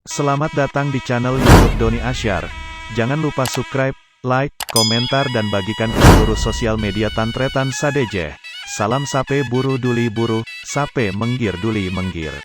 Selamat datang di channel YouTube Doni Asyar. Jangan lupa subscribe, like, komentar dan bagikan ke seluruh sosial media Tantretan Sadeje. Salam sape buru duli buru, sape menggir duli menggir.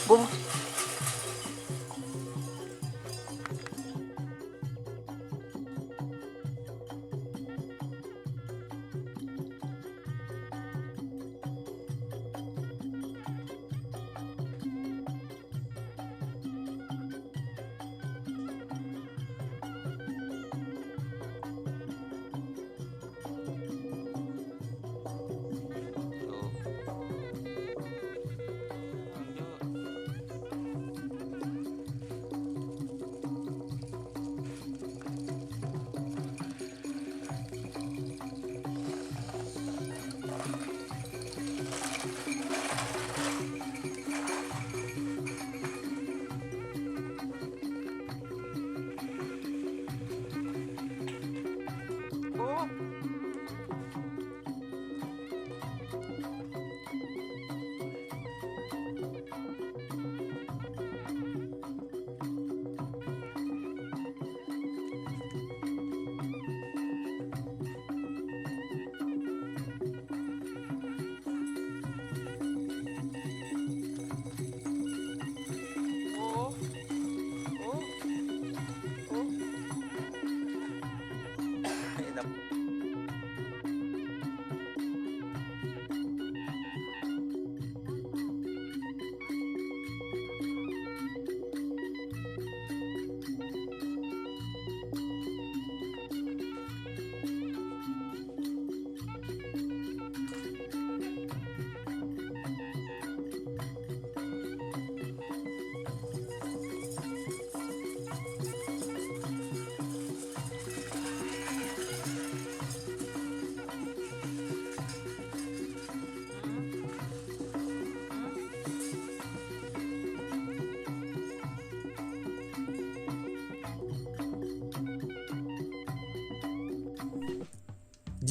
Bung,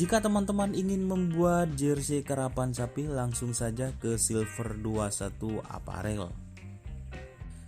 jika teman-teman ingin membuat jersey karapan sapi, langsung saja ke Silver 21 Apparel.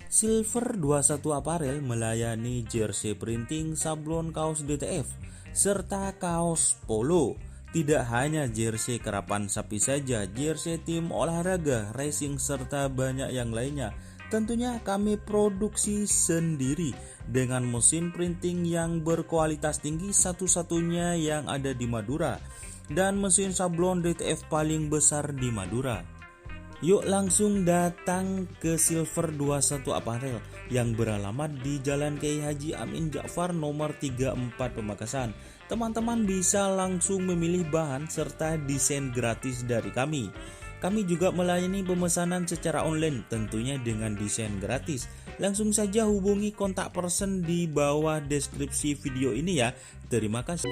Silver 21 Apparel melayani jersey printing, sablon kaos DTF, serta kaos polo. Tidak hanya jersey karapan sapi saja, jersey tim olahraga, racing, serta banyak yang lainnya. Tentunya kami produksi sendiri dengan mesin printing yang berkualitas tinggi, satu-satunya yang ada di Madura, dan mesin sablon DTF paling besar di Madura. Yuk langsung datang ke Silver 21 Apparel yang beralamat di Jalan Kiai Haji Amin Ja'far nomor 34 Pamekasan. Teman-teman bisa langsung memilih bahan serta desain gratis dari kami. Kami juga melayani pemesanan secara online, tentunya dengan desain gratis. Langsung saja hubungi kontak person di bawah deskripsi video ini ya. Terima kasih.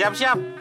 Siap-siap.